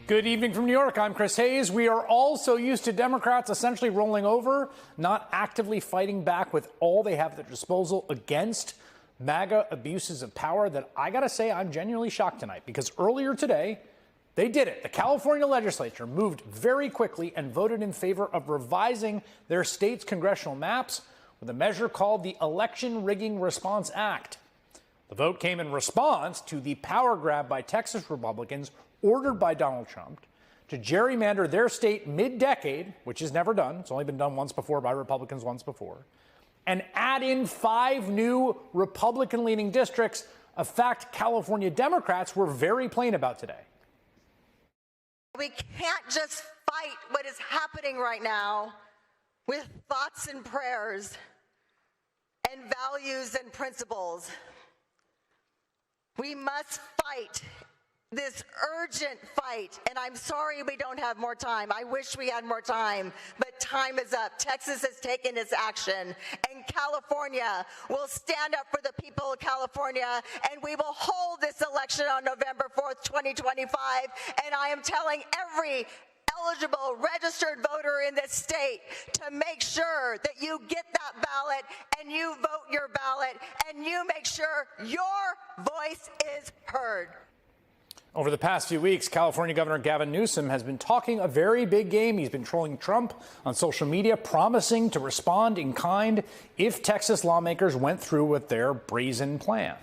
Good evening from New York. I'm Chris Hayes. We are all so used to Democrats essentially rolling over, not actively fighting back with all they have at their disposal against MAGA abuses of power that I got to say I'm genuinely shocked tonight because earlier today, they did it. The California legislature moved very quickly and voted in favor of revising their state's congressional maps with a measure called the Election Rigging Response Act. The vote came in response to the power grab by Texas Republicans ordered by Donald Trump to gerrymander their state mid-decade, which is never done. It's only been done once before by Republicans once before, and add in 5 new Republican-leaning districts, a fact California Democrats were very plain about today. We can't just fight what is happening right now with thoughts and prayers and values and principles. We must fight this urgent fight, and I'm sorry we don't have more time. I wish we had more time, but time is up. Texas has taken its action, and California will stand up for the people of California, and we will hold this election on November 4th, 2025, and I am telling every eligible registered voter in this state to make sure that you get that ballot and you vote your ballot and you make sure your voice is heard. Over the past few weeks, California Governor Gavin Newsom has been talking a very big game. He's been trolling Trump on social media, promising to respond in kind if Texas lawmakers went through with their brazen plan.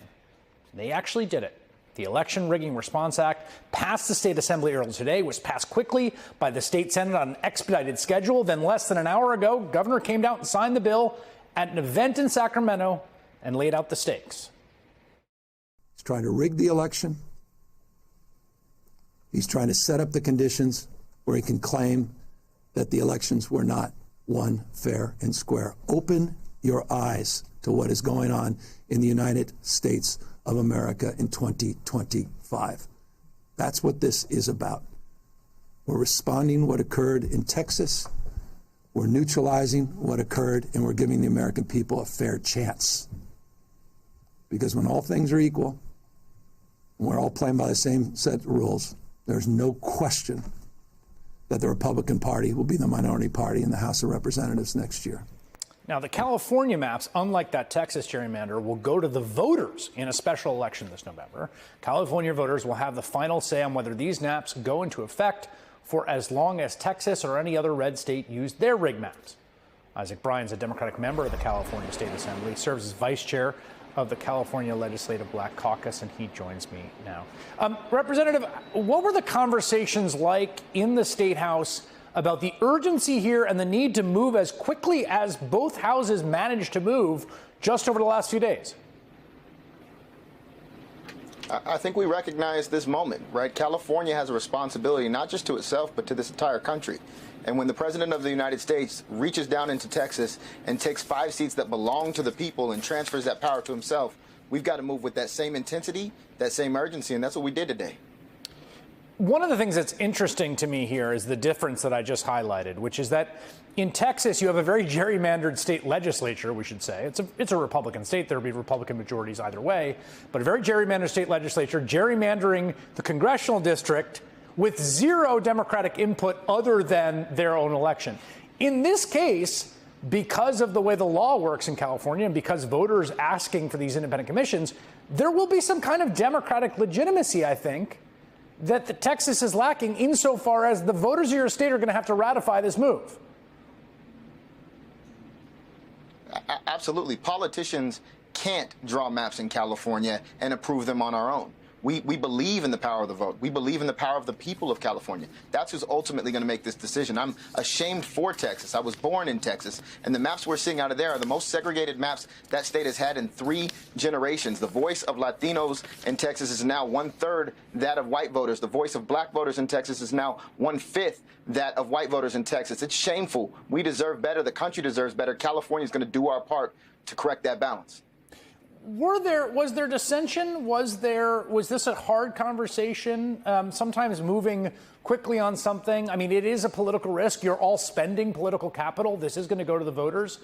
They actually did it. The Election Rigging Response Act passed the state assembly earlier today, was passed quickly by the state Senate on an expedited schedule. Then less than an hour ago, Governor came down and signed the bill at an event in Sacramento and laid out the stakes. He's trying to rig the election. He's trying to set up the conditions where he can claim that the elections were not won fair and square. Open your eyes to what is going on in the United States of America in 2025. That's what this is about. We're responding what occurred in Texas. We're neutralizing what occurred, and we're giving the American people a fair chance. Because when all things are equal, and we're all playing by the same set of rules, there's no question that the Republican Party will be the minority party in the House of Representatives next year. Now, the California maps, unlike that Texas gerrymander, will go to the voters in a special election this November. California voters will have the final say on whether these maps go into effect for as long as Texas or any other red state used their rig maps. Isaac Bryan's a Democratic member of the California State Assembly, serves as vice chair of the California Legislative Black Caucus, and he joins me now. Representative, what were the conversations like in the State House about the urgency here and the need to move as quickly as both houses managed to move just over the last few days? I think we recognize this moment, right? California has a responsibility not just to itself, but to this entire country. And when the President of the United States reaches down into Texas and takes 5 seats that belong to the people and transfers that power to himself, we've got to move with that same intensity, that same urgency, and that's what we did today. One of the things that's interesting to me here is the difference that I just highlighted, which is that in Texas, you have a very gerrymandered state legislature, we should say. It's a Republican state. There will be Republican majorities either way, but a very gerrymandered state legislature, gerrymandering the congressional district with zero Democratic input other than their own election. In this case, because of the way the law works in California and because voters asking for these independent commissions, there will be some kind of Democratic legitimacy, I think, that the Texas is lacking insofar as the voters of your state are going to have to ratify this move. Absolutely. Politicians can't draw maps in California and approve them on our own. We believe in the power of the vote. We believe in the power of the people of California. That's who's ultimately going to make this decision. I'm ashamed for Texas. I was born in Texas, and the maps we're seeing out of there are the most segregated maps that state has had in 3 generations. The voice of Latinos in Texas is now 1/3 that of white voters. The voice of black voters in Texas is now 1/5 that of white voters in Texas. It's shameful. We deserve better. The country deserves better. California is going to do our part to correct that balance. Was there dissension? Was this a hard conversation? Sometimes moving quickly on something. I mean, it is a political risk. You're all spending political capital. This is going to go to the voters.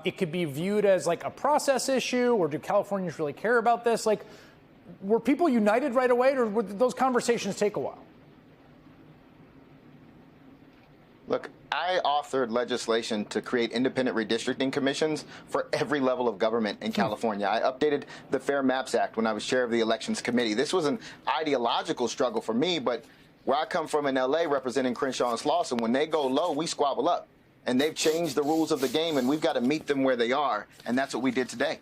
It could be viewed as like a process issue, or do Californians really care about this? Like, were people united right away, or would those conversations take a while? Look, I authored legislation to create independent redistricting commissions for every level of government in California. I updated the Fair Maps Act when I was chair of the Elections Committee. This was an ideological struggle for me, but where I come from in LA representing Crenshaw and Slauson, when they go low, we squabble up. And they've changed the rules of the game, and we've got to meet them where they are. And that's what we did today.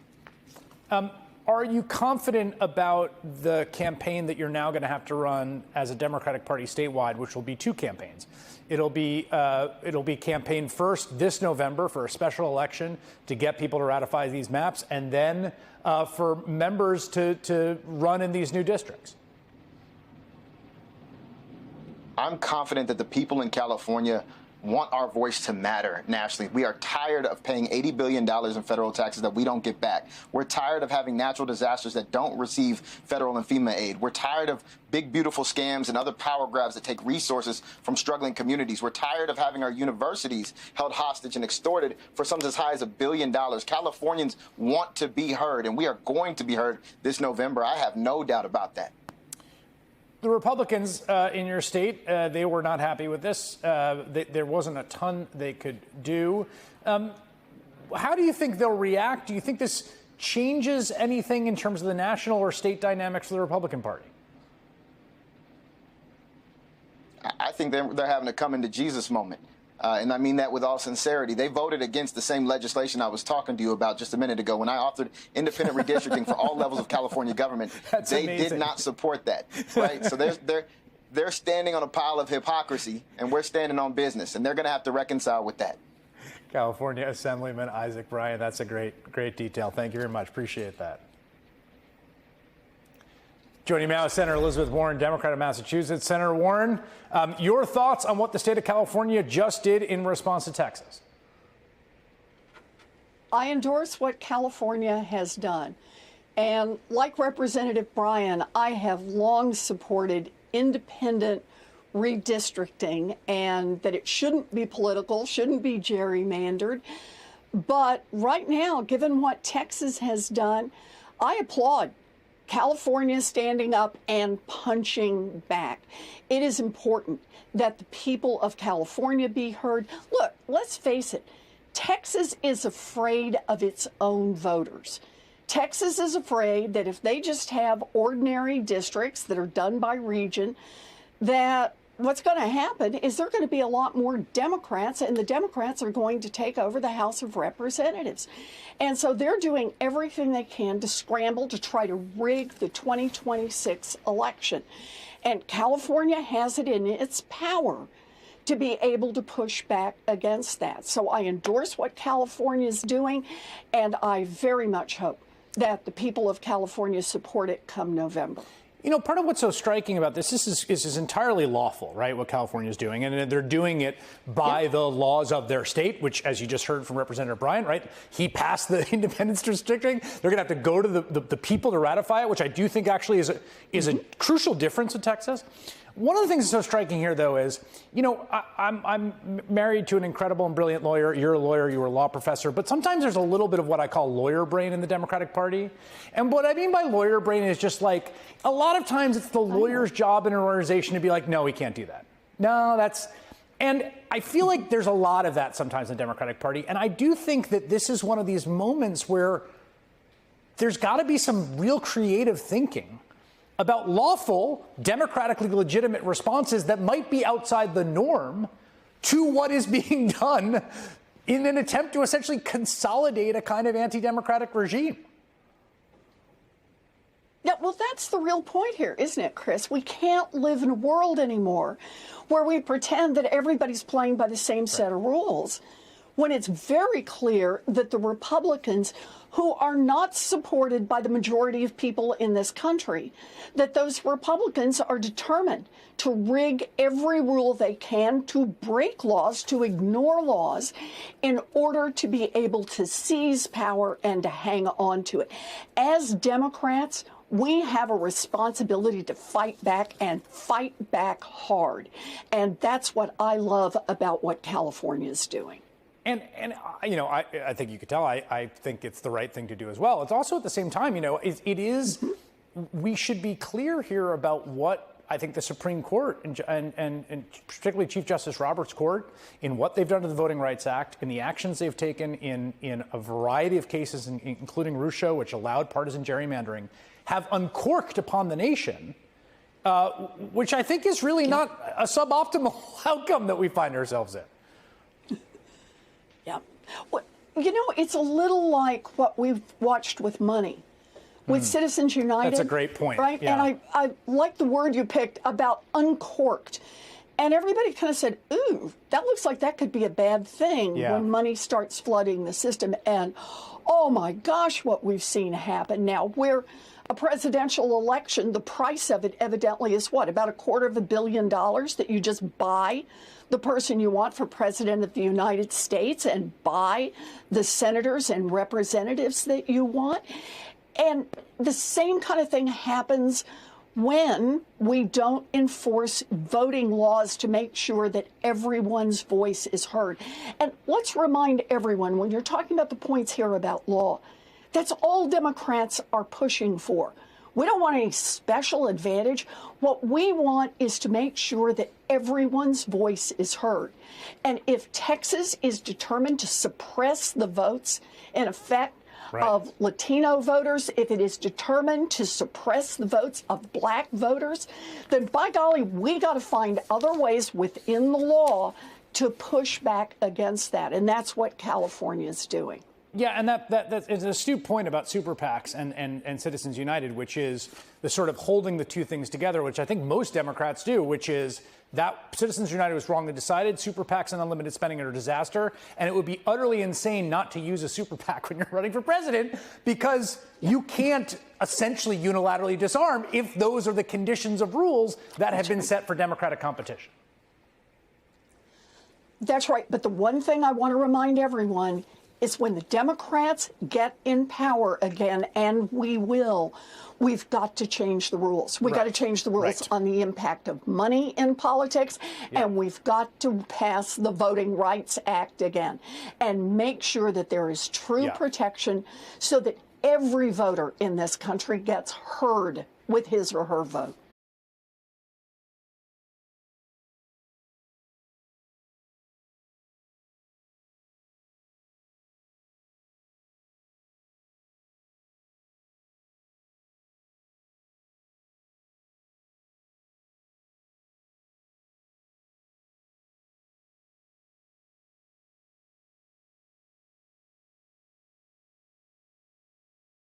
Are you confident about the campaign that you're now going to have to run as a Democratic Party statewide, which will be two campaigns? It'll be campaign first this November for a special election to get people to ratify these maps, and then for members to run in these new districts. I'm confident that the people in California want our voice to matter nationally. We are tired of paying $80 billion in federal taxes that we don't get back. We're tired of having natural disasters that don't receive federal and FEMA aid. We're tired of big, beautiful scams and other power grabs that take resources from struggling communities. We're tired of having our universities held hostage and extorted for sums as high as $1 billion. Californians want to be heard, and we are going to be heard this November. I have no doubt about that. The Republicans in your state, they were not happy with this. There wasn't a ton they could do. How do you think they'll react? Do you think this changes anything in terms of the national or state dynamics for the Republican Party? I think they're having a come into Jesus moment. And I mean that with all sincerity. They voted against the same legislation I was talking to you about just a minute ago. When I authored independent redistricting for all levels of California government, they did not support that. Right? So they're standing on a pile of hypocrisy, and we're standing on business, and they're going to have to reconcile with that. California Assemblyman Isaac Bryan, that's a great detail. Thank you very much. Appreciate that. Joining me now is Senator Elizabeth Warren, Democrat of Massachusetts. Senator Warren, your thoughts on what the state of California just did in response to Texas? I endorse what California has done. And like Representative Bryan, I have long supported independent redistricting and that it shouldn't be political, shouldn't be gerrymandered. But right now, given what Texas has done, I applaud California standing up and punching back. It is important that the people of California be heard. Look, let's face it, Texas is afraid of its own voters. Texas is afraid that if they just have ordinary districts that are done by region, that what's going to happen is there are going to be a lot more Democrats, and the Democrats are going to take over the House of Representatives. And so they're doing everything they can to scramble to try to rig the 2026 election. And California has it in its power to be able to push back against that. So I endorse what California is doing, and I very much hope that the people of California support it come November. You know, part of what's so striking about this is entirely lawful, right, what California is doing. And they're doing it by the laws of their state, which, as you just heard from Representative Bryan, right, he passed the independence restricting. They're going to have to go to the people to ratify it, which I do think actually is a crucial difference in Texas. One of the things that's so striking here, though, is, you know, I'm married to an incredible and brilliant lawyer. You're a lawyer. You were a law professor. But sometimes there's a little bit of what I call lawyer brain in the Democratic Party. And what I mean by lawyer brain is just like a lot of times it's the lawyer's job in an organization to be like, no, we can't do that. No, that's. And I feel like there's a lot of that sometimes in the Democratic Party. And I do think that this is one of these moments where there's got to be some real creative thinking about lawful, democratically legitimate responses that might be outside the norm to what is being done in an attempt to essentially consolidate a kind of anti-democratic regime. Yeah, well, that's the real point here, isn't it, Chris? We can't live in a world anymore where we pretend that everybody's playing by the same set of rules, when it's very clear that the Republicans, who are not supported by the majority of people in this country, that those Republicans are determined to rig every rule they can, to break laws, to ignore laws, in order to be able to seize power and to hang on to it. As Democrats, we have a responsibility to fight back and fight back hard. And that's what I love about what California is doing. And you know, I think you could tell I think it's the right thing to do as well. It's also at the same time, you know, it is, we should be clear here about what I think the Supreme Court and particularly Chief Justice Roberts' court, in what they've done to the Voting Rights Act, in the actions they've taken in a variety of cases, including Rucho, which allowed partisan gerrymandering, have uncorked upon the nation, which I think is really not a suboptimal outcome that we find ourselves in. Yeah. Well, you know, it's a little like what we've watched with money. With Citizens United. That's a great point. Right? Yeah. And I like the word you picked about uncorked. And everybody kind of said, ooh, that looks like that could be a bad thing when money starts flooding the system. And, oh, my gosh, what we've seen happen now, where a presidential election, the price of it evidently is what, about $250 million that you just buy the person you want for president of the United States and buy the senators and representatives that you want. And the same kind of thing happens when we don't enforce voting laws to make sure that everyone's voice is heard. And let's remind everyone, when you're talking about the points here about law, that's all Democrats are pushing for. We don't want any special advantage. What we want is to make sure that everyone's voice is heard. And if Texas is determined to suppress the votes, in effect, of Latino voters, if it is determined to suppress the votes of black voters, then by golly, we got to find other ways within the law to push back against that. And that's what California is doing. Yeah, and that is an astute point about super PACs and Citizens United, which is the sort of holding the two things together, which I think most Democrats do, which is that Citizens United was wrongly decided. Super PACs and unlimited spending are a disaster. And it would be utterly insane not to use a super PAC when you're running for president, because you can't essentially unilaterally disarm if those are the conditions of rules that have been set for Democratic competition. That's right. But the one thing I want to remind everyone is when the Democrats get in power again, and we will, we've got to change the rules. We've got to change the rules on the impact of money in politics, and we've got to pass the Voting Rights Act again and make sure that there is true protection so that every voter in this country gets heard with his or her vote.